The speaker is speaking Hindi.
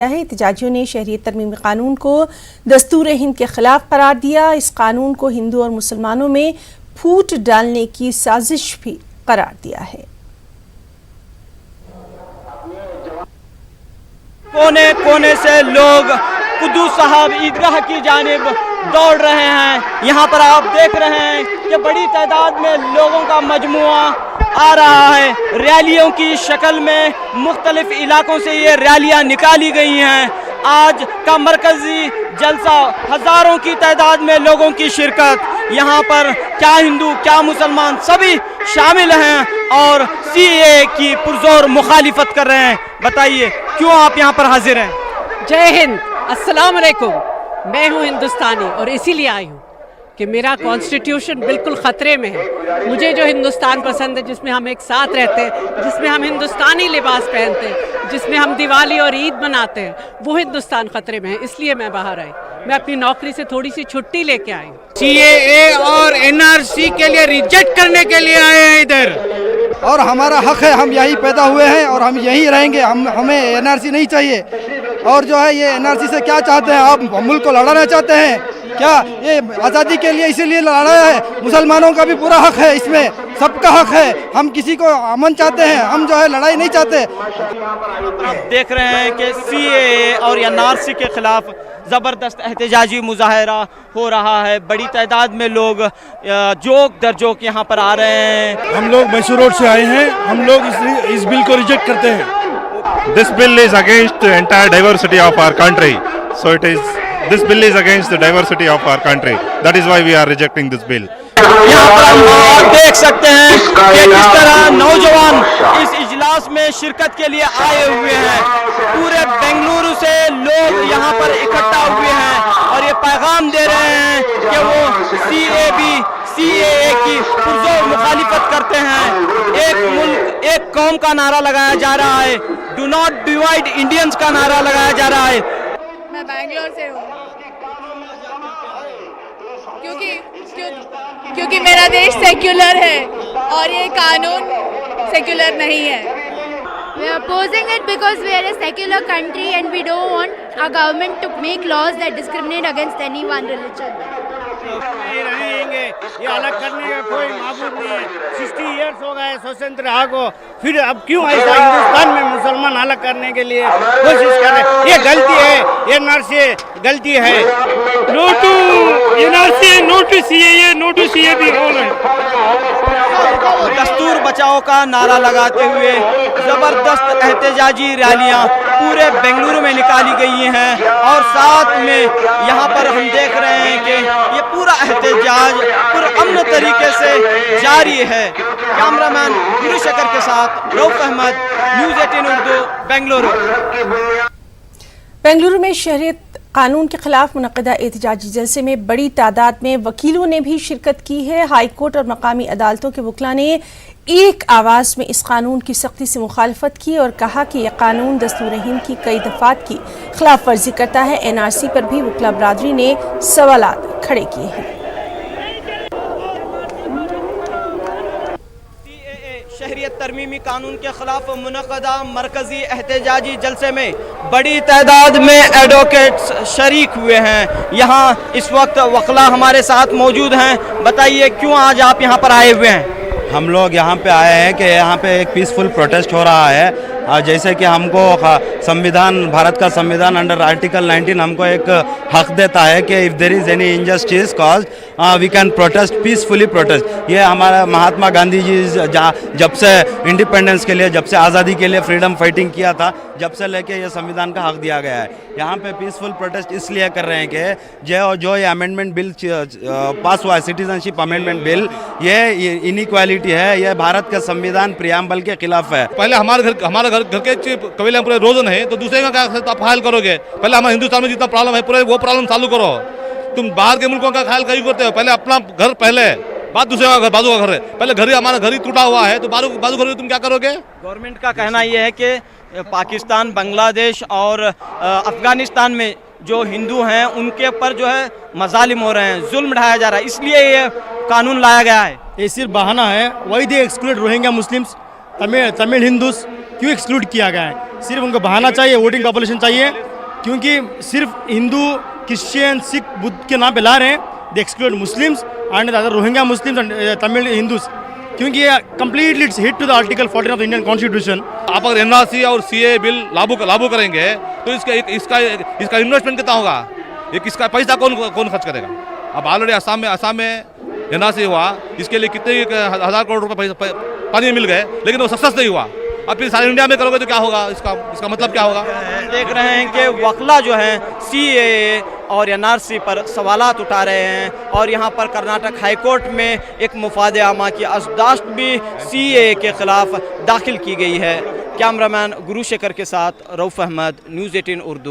एहतजाजियों ने शहरियत तरमीमी कानून को दस्तूर हिंद के खिलाफ करार दिया। इस कानून को हिंदू और मुसलमानों में फूट डालने की साजिश भी करार दिया है। कोने कोने से लोग कुद्दूस साहब ईदगाह की जानिब दौड़ रहे हैं। यहाँ पर आप देख रहे हैं कि बड़ी तादाद में लोगों का मजमुआ आ रहा है। रैलियों की शक्ल में मुख्तलिफ इलाकों से ये रैलियाँ निकाली गई हैं। आज का मरकजी जलसा, हज़ारों की तादाद में लोगों की शिरकत। यहाँ पर क्या हिंदू क्या मुसलमान सभी शामिल हैं और सीएए की पुरजोर मुखालिफत कर रहे हैं। बताइए क्यों आप यहाँ पर हाजिर हैं? जय हिंद, अस्सलाम वालेकुम। मैं हूँ हिंदुस्तानी और इसीलिए आई हूँ कि मेरा कॉन्स्टिट्यूशन बिल्कुल ख़तरे में है। मुझे जो हिंदुस्तान पसंद है, जिसमें हम एक साथ रहते हैं, जिसमें हम हिंदुस्तानी लिबास पहनते हैं, जिसमें हम दिवाली और ईद मनाते हैं, वो हिंदुस्तान ख़तरे में है। इसलिए मैं बाहर आई। मैं अपनी नौकरी से थोड़ी सी छुट्टी लेके आई। सीएए और एनआरसी के लिए रिजेक्ट करने के लिए आए हैं इधर, और हमारा हक है। हम यहीं पैदा हुए हैं और हम यहीं रहेंगे। हमें एनआरसी नहीं चाहिए। और जो है ये एनआरसी से क्या चाहते हैं आप? मुल्क को लड़ाना चाहते हैं क्या? ये आज़ादी के लिए इसीलिए लड़ा है। मुसलमानों का भी पूरा हक है, इसमें सबका हक है। हम किसी को अमन चाहते हैं, हम जो है लड़ाई नहीं चाहते। आप देख रहे हैं कि सीएए और एनआरसी के खिलाफ ज़बरदस्त एहतजाजी मुजाहरा हो रहा है। बड़ी तादाद में लोग जोक दर जोक यहाँ पर आ रहे हैं। हम लोग मैसूर रोड से आए हैं। हम लोग इस बिल को रिजेक्ट करते हैं। This bill is against the entire diversity of our country. So this bill is against the diversity of our country. That is why we are rejecting this bill. यहाँ पर आप देख सकते हैं कि किस तरह नौजवान इस इजलास में शिरकत के लिए आए हुए हैं। पूरे बेंगलुरु से लोग यहाँ पर इकट्ठा हुए हैं और ये पैगाम दे रहे हैं कि वो सीएए की पुरजोर मुखालिफत करते हैं। एक मुल्क एक कौम का नारा लगाया जा रहा है। डू नॉट डिवाइड इंडियंस का नारा लगाया जा रहा है। मैं बैंगलोर से हूँ क्योंकि मेरा देश सेक्युलर है और ये कानून सेक्युलर नहीं है। We are opposing it because we are a secular country and we don't want our government to make laws that discriminate against any one religion. नहीं रहेंगे, ये अलग करने का कोई माबूद नहीं है। 60 इयर्स हो गए स्वतंत्र को, फिर अब क्यों ऐसा हिंदुस्तान में मुसलमान अलग करने के लिए कोशिश कर रहे हैं? ये गलती है, ये एनआरसी गलती है। No to NRC, no to CAA, no to CA भी बोल रहे हैं। दस्तूर बचाओ का नारा लगाते हुए जबरदस्त एहतजाजी रैलियां पूरे बेंगलुरु में निकाली गई हैं और साथ में यहाँ पर हम देख रहे हैं कि ये पूरा एहतजाज पूरे अमन तरीके से जारी है। कैमरामैन गुरुशकर के साथ रऊफ अहमद, न्यूज़ 18 उर्दू, बेंगलुरु। बेंगलुरु में शहरियत कानून के खिलाफ मुनक़दा एहतजाजी जलसे में बड़ी तादाद में वकीलों ने भी शिरकत की है। हाई कोर्ट और मकामी अदालतों के वकला ने एक आवाज़ में इस कानून की सख्ती से मुखालफत की और कहा कि यह कानून दस्तूर हिंद की कई दफ़ात की खिलाफ वर्जी करता है। एनआरसी पर भी वकला बरादरी ने सवालात खड़े किए हैं। शहरियत तरमीमी कानून के खिलाफ मुनक़दा मरकजी एहतजाजी जलसे में बड़ी तादाद में एडवोकेट्स शरीक हुए हैं। यहाँ इस वक्त वकला हमारे साथ मौजूद हैं। बताइए क्यों आज आप यहाँ पर आए हुए हैं? हम लोग यहाँ पे आए हैं कि यहाँ पे एक पीसफुल प्रोटेस्ट हो रहा है। और जैसे कि हमको संविधान, भारत का संविधान अंडर आर्टिकल 19 हमको एक हक देता है कि if there is any injustice cause we can protest, peacefully protest. ये हमारा महात्मा गांधी जी जब से इंडिपेंडेंस के लिए, जब से आज़ादी के लिए फ्रीडम फाइटिंग किया था, जब से लेके ये संविधान का हक दिया गया है। यहाँ पे पीसफुल प्रोटेस्ट इसलिए कर रहे हैं कि जो ये अमेंडमेंट बिल पास हुआ है, सिटीजनशिप अमेंडमेंट बिल, ये इनइक्वालिटी है, ये भारत के संविधान प्रियम्बल के खिलाफ है। पहले हमारे घर के कबीले पूरे रोजन है, तो दूसरे का क्या आप ख्याल करोगे? पहले हमारे हिंदुस्तान में जितना प्रॉब्लम है पूरे वो प्रॉब्लम चालू करो। तुम बाहर के मुल्कों का ख्याल क्यों करते हो? पहले अपना घर पहले, बात दूसरे का घर, बाजू का घर है। पहले घर ही, हमारा घर ही टूटा हुआ है, तो बाजू घर तुम क्या करोगे? गवर्नमेंट का कहना यह है कि पाकिस्तान, बांग्लादेश और अफगानिस्तान में जो हिंदू हैं उनके ऊपर जो है मजालिम हो रहे हैं, जुल्म ढाया जा रहा है, इसलिए ये कानून लाया गया है। ये सिर्फ बहाना है। वही they exclude Rohingya Muslims, Tamil Hindus, क्यों एक्सक्लूड किया गया है? सिर्फ उनको बहाना चाहिए, वोटिंग पॉपुलेशन चाहिए, क्योंकि सिर्फ हिंदू, क्रिश्चियन, सिख, बुद्ध के नाम पे ला रहे हैं। They exclude Muslims and other Rohingya Muslims and Tamil Hindus, क्योंकि ये completely it's hit to the article 14 of the Indian constitution. आप अगर एनआरसी और सीए बिल लागू करेंगे तो इसका इन्वेस्टमेंट कितना होगा? ये किसका पैसा कौन खर्च करेगा? अब ऑलरेडी असम में एनआरसी हुआ, इसके लिए कितने 1000 करोड़ रुपए पानी मिल गए, लेकिन वो सक्सेस नहीं हुआ। अब फिर सारे इंडिया में करोगे तो क्या होगा? इसका मतलब क्या होगा? देख रहे हैं कि वकला जो हैं सीएए और एनआरसी पर सवालात उठा रहे हैं, और यहाँ पर कर्नाटक हाई कोर्ट में एक मुफाद आमा की अर्जदाश्त भी सीएए के खिलाफ दाखिल की गई है। कैमरामैन गुरु शेखर के साथ रऊफ अहमद, न्यूज़ 18 उर्दू।